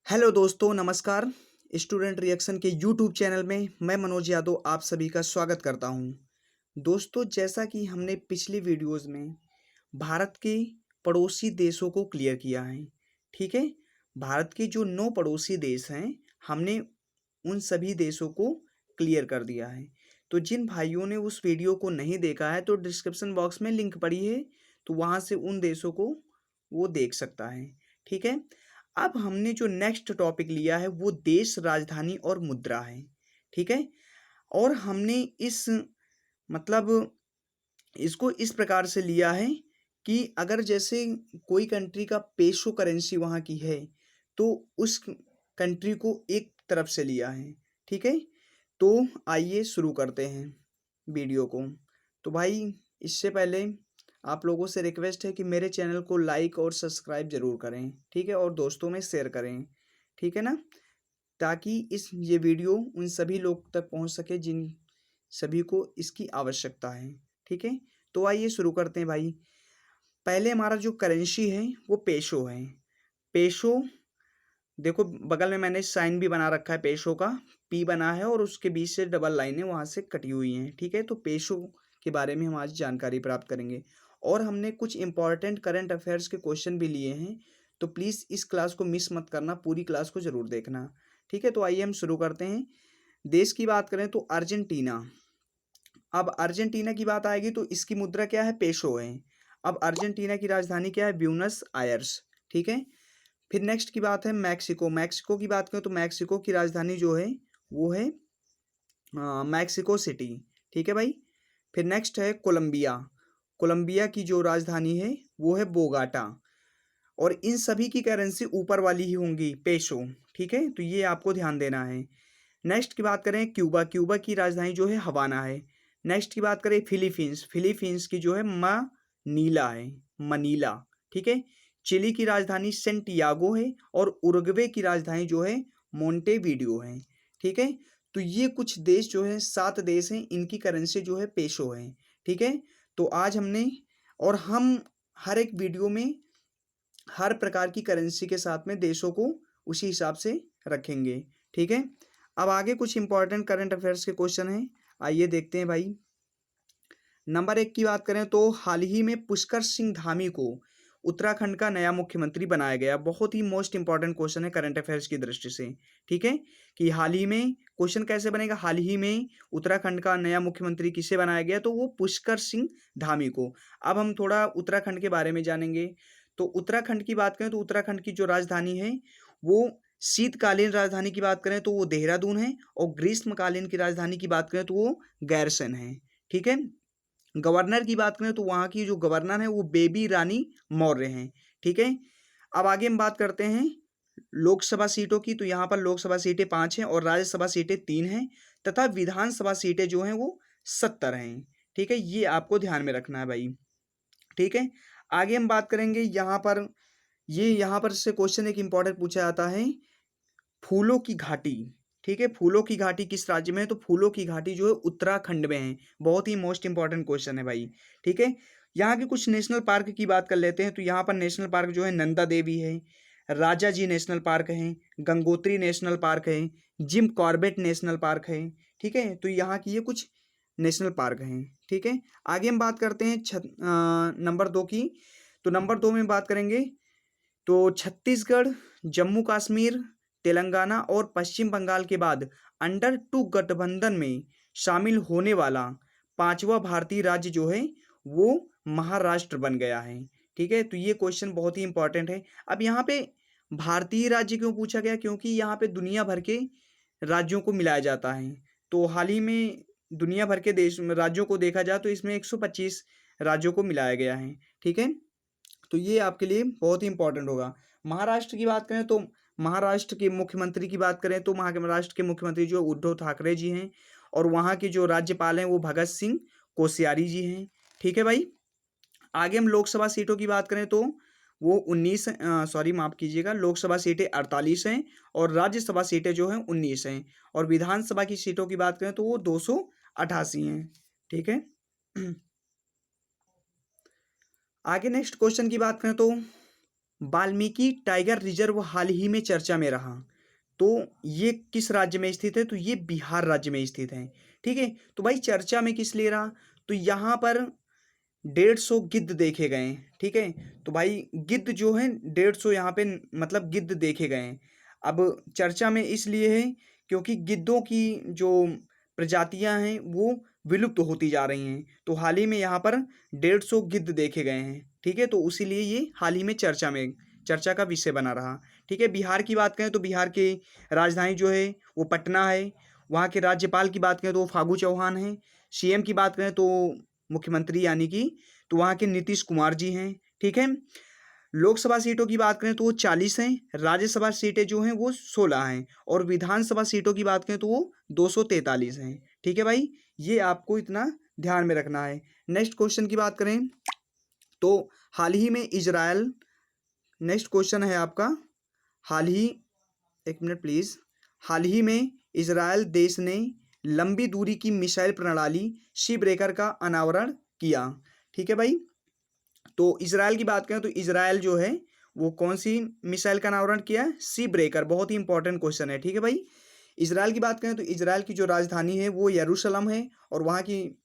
Hello दोस्तों, नमस्कार। Student reaction के यूट्यूब चैनल में मैं मनोज यादव आप सभी का स्वागत करता हूं। दोस्तों, जैसा कि हमने पिछली वीडियोस में भारत के पड़ोसी देशों को क्लियर किया है, ठीक है। भारत के जो 9 पड़ोसी देश हैं, हमने उन सभी देशों को क्लियर कर दिया है। तो जिन भाइयों ने उस वीडियो को नहीं देखा है तो डिस्क्रिप्शन बॉक्स में लिंक पड़ी है, तो वहाँ से उन देशों को वो देख सकता है, ठीक है। अब हमने जो नेक्स्ट टॉपिक लिया है वो देश, राजधानी और मुद्रा है, ठीक है। और हमने इस मतलब इसको इस प्रकार से लिया है कि अगर जैसे कोई कंट्री का पेसो करेंसी वहाँ की है तो उस कंट्री को एक तरफ से लिया है, ठीक है। तो आइए शुरू करते हैं वीडियो को। तो भाई, इससे पहले आप लोगों से रिक्वेस्ट है कि मेरे चैनल को लाइक और सब्सक्राइब ज़रूर करें, ठीक है, और दोस्तों में शेयर करें, ठीक है ना, ताकि ये वीडियो उन सभी लोग तक पहुंच सके जिन सभी को इसकी आवश्यकता है, ठीक है। तो आइए शुरू करते हैं भाई। पहले हमारा जो करेंसी है वो पेसो है। पेसो, देखो बगल में मैंने साइन भी बना रखा है पेसो का, पी बना है और उसके बीच से डबल लाइनें वहाँ से कटी हुई हैं, ठीक है। तो पेसो के बारे में हम आज जानकारी प्राप्त करेंगे और हमने कुछ इंपॉर्टेंट करंट अफेयर्स के क्वेश्चन भी लिए हैं। तो प्लीज़ इस क्लास को मिस मत करना, पूरी क्लास को ज़रूर देखना, ठीक है। तो आइए हम शुरू करते हैं। देश की बात करें तो अर्जेंटीना। अब अर्जेंटीना की बात आएगी तो इसकी मुद्रा क्या है? पेसो है। अब अर्जेंटीना की राजधानी क्या है? ब्यूनस आयर्स, ठीक है। फिर नेक्स्ट की बात है मैक्सिको। मैक्सिको की बात करें तो मैक्सिको की राजधानी जो है वो है मैक्सिको सिटी, ठीक है भाई। फिर नेक्स्ट है कोलंबिया। कोलंबिया की जो राजधानी है वो है बोगाटा। और इन सभी की करेंसी ऊपर वाली ही होंगी, पेसो, ठीक है। तो ये आपको ध्यान देना है। नेक्स्ट की बात करें क्यूबा। क्यूबा की राजधानी जो है हवाना है। नेक्स्ट की बात करें फिलीपींस। फिलीपींस की जो है मनीला है, मनीला, ठीक है। चिली की राजधानी सेंटियागो है और उरुग्वे की राजधानी जो है मोंटेवीडियो है, ठीक है। तो ये कुछ देश जो है 7 देश हैं, इनकी करेंसी जो है पेसो है, ठीक है। तो आज हमने और हम हर एक वीडियो में हर प्रकार की करेंसी के साथ में देशों को उसी हिसाब से रखेंगे, ठीक है। अब आगे कुछ इंपॉर्टेंट करंट अफेयर्स के क्वेश्चन हैं, आइए देखते हैं भाई। नंबर 1 की बात करें तो हाल ही में पुष्कर सिंह धामी को उत्तराखंड का नया मुख्यमंत्री बनाया गया। बहुत ही मोस्ट इंपॉर्टेंट क्वेश्चन है करंट अफेयर्स की दृष्टि से, ठीक है। कि हाल ही में, क्वेश्चन कैसे बनेगा? हाल ही में उत्तराखंड का नया मुख्यमंत्री किसे बनाया गया? तो वो पुष्कर सिंह धामी को। अब हम थोड़ा उत्तराखंड के बारे में जानेंगे। तो उत्तराखंड की बात करें तो उत्तराखंड की जो राजधानी है वो, शीतकालीन राजधानी की बात करें तो वो देहरादून है और ग्रीष्मकालीन की राजधानी की बात करें तो वो गैरसन है, ठीक है। गवर्नर की बात करें तो वहाँ की जो गवर्नर है वो बेबी रानी मौर्य हैं, ठीक है। अब आगे हम बात करते हैं लोकसभा सीटों की। तो यहाँ पर लोकसभा सीटें 5 हैं और राज्यसभा सीटें 3 हैं तथा विधानसभा सीटें जो हैं वो 70 हैं, ठीक है। ये आपको ध्यान में रखना है भाई, ठीक है। आगे हम बात करेंगे यहाँ पर से क्वेश्चन एक इंपॉर्टेंट पूछा जाता है, फूलों की घाटी, ठीक है। फूलों की घाटी किस राज्य में है? तो फूलों की घाटी जो है उत्तराखंड में है। बहुत ही मोस्ट इंपॉर्टेंट क्वेश्चन है भाई, ठीक है। यहाँ के कुछ नेशनल पार्क की बात कर लेते हैं। तो यहाँ पर नेशनल पार्क जो है नंदा देवी है, राजा जी नेशनल पार्क है, गंगोत्री नेशनल पार्क है, जिम कॉर्बेट नेशनल पार्क है, ठीक है। तो यहाँ की ये कुछ नेशनल पार्क हैं, ठीक है। आगे हम बात करते हैं नंबर 2 की। तो नंबर 2 में बात करेंगे तो छत्तीसगढ़, जम्मू कश्मीर, तेलंगाना और पश्चिम बंगाल के बाद अंडर 2 गठबंधन में शामिल होने वाला 5वां भारतीय राज्य जो है वो महाराष्ट्र बन गया है, ठीक है। तो ये क्वेश्चन बहुत ही इंपॉर्टेंट है। अब यहाँ पे भारतीय राज्य क्यों पूछा गया? क्योंकि यहाँ पे दुनिया भर के राज्यों को मिलाया जाता है। तो हाल ही में दुनिया भर के देश राज्यों को देखा जाए तो इसमें 125 राज्यों को मिलाया गया है, ठीक है। तो ये आपके लिए बहुत ही इंपॉर्टेंट होगा। महाराष्ट्र की बात करें तो महाराष्ट्र के मुख्यमंत्री की बात करें तो महाराष्ट्र के मुख्यमंत्री जो उद्धव ठाकरे जी हैं और वहाँ के जो राज्यपाल हैं वो भगत सिंह कोश्यारी जी हैं, ठीक है भाई। आगे हम लोकसभा सीटों की बात करें तो वो 19, सॉरी माफ़ कीजिएगा, लोकसभा सीटें 48 हैं और राज्यसभा सीटें जो हैं 19 हैं और विधानसभा की सीटों की बात करें तो वो 288 हैं, ठीक है। आगे नेक्स्ट क्वेश्चन की बात करें तो वाल्मीकि टाइगर रिजर्व हाल ही में चर्चा में रहा, तो ये किस राज्य में स्थित है? तो ये बिहार राज्य में स्थित है। ठीक है, तो भाई चर्चा में किस लिए रहा? तो यहाँ पर 150 गिद्ध देखे गए हैं। ठीक है, तो भाई गिद्ध जो है 150 यहाँ पे मतलब गिद्ध देखे गए हैं। अब चर्चा में इसलिए है क्योंकि गिद्धों की जो प्रजातियां हैं वो विलुप्त होती जा रही हैं, तो हाल ही में यहाँ पर 150 गिद्ध देखे गए हैं। ठीक है, तो उसीलिए ये हाल ही में चर्चा का विषय बना रहा। ठीक है, बिहार की बात करें तो बिहार की राजधानी जो है वो पटना है। वहाँ के राज्यपाल की बात करें तो वो फागू चौहान हैं। सीएम की बात करें तो मुख्यमंत्री यानी कि तो वहाँ के नीतीश कुमार जी हैं। ठीक है, लोकसभा सीटों की बात करें तो वो 40 हैं, राज्यसभा सीटें जो हैं वो 16 हैं, और विधानसभा सीटों की बात करें तो वो 243 हैं। ठीक है भाई, ये आपको इतना ध्यान में रखना है। नेक्स्ट क्वेश्चन की बात करें तो हाल ही में इजराइल, नेक्स्ट क्वेश्चन है आपका, हाल ही, एक मिनट प्लीज, हाल ही में इजराइल देश ने लंबी दूरी की मिसाइल प्रणाली सी ब्रेकर का अनावरण किया। ठीक है भाई, तो इजराइल की बात करें तो इजराइल जो है वो कौन सी मिसाइल का अनावरण किया है? सी ब्रेकर, बहुत ही इंपॉर्टेंट क्वेश्चन है। ठीक है भाई, इजराइल की बात करें तो इजराइल की जो राजधानी है वो यरूशलेम है, और वहाँ की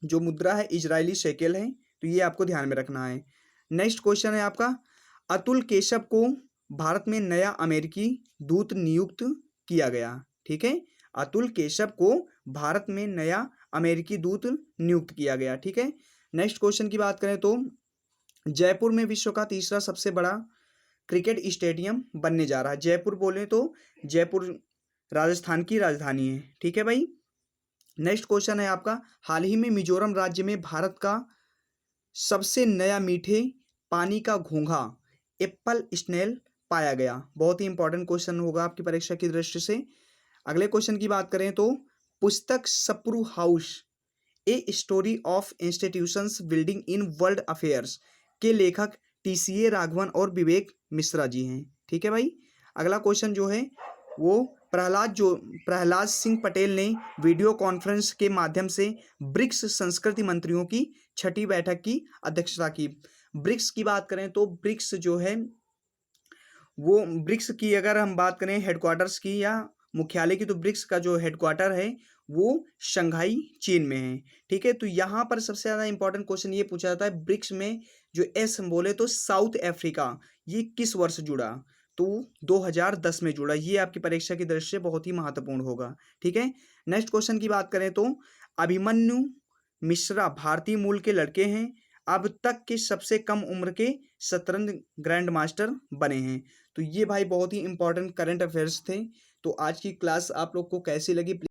जो मुद्रा है इजरायली शेकेल है, तो ये आपको ध्यान में रखना है। नेक्स्ट क्वेश्चन है आपका, अतुल केशव को भारत में नया अमेरिकी दूत नियुक्त किया गया। ठीक है, अतुल केशव को भारत में नया अमेरिकी दूत नियुक्त किया गया। ठीक है, नेक्स्ट क्वेश्चन की बात करें तो जयपुर में विश्व का तीसरा सबसे बड़ा क्रिकेट स्टेडियम बनने जा रहा है। जयपुर बोले तो जयपुर राजस्थान की राजधानी है। ठीक है भाई, नेक्स्ट क्वेश्चन है आपका, हाल ही में मिजोरम राज्य में भारत का सबसे नया मीठे पानी का घोंघा एप्पल स्नेल पाया गया। बहुत ही इंपॉर्टेंट क्वेश्चन होगा आपकी परीक्षा की दृष्टि से। अगले क्वेश्चन की बात करें तो पुस्तक Sapru house a story of institutions building in world affairs के लेखक टीसीए राघवन और विवेक मिश्रा जी हैं। ठीक है भाई, अगला क्वेश्चन जो है वो प्रहलाद सिंह पटेल ने वीडियो कॉन्फ्रेंस के माध्यम से ब्रिक्स संस्कृति मंत्रियों की छठी बैठक की अध्यक्षता की। ब्रिक्स की बात करें तो ब्रिक्स जो है वो, ब्रिक्स की अगर हम बात करें हेडक्वार्टर्स की या मुख्यालय की, तो ब्रिक्स का जो हेडक्वार्टर है वो शंघाई चीन में है। ठीक है, तो यहाँ पर सबसे ज़्यादा इंपॉर्टेंट क्वेश्चन ये पूछा जाता है, ब्रिक्स में जो एस बोले तो साउथ अफ्रीका, ये किस वर्ष जुड़ा? तो 2010 में जुड़ा। ये आपकी परीक्षा की दृष्टि से बहुत ही महत्वपूर्ण होगा। ठीक है, नेक्स्ट क्वेश्चन की बात करें तो अभिमन्यु मिश्रा भारतीय मूल के लड़के हैं, अब तक के सबसे कम उम्र के शतरंज ग्रैंड मास्टर बने हैं। तो ये भाई बहुत ही इंपॉर्टेंट करंट अफेयर्स थे। तो आज की क्लास आप लोग को कैसी लगी?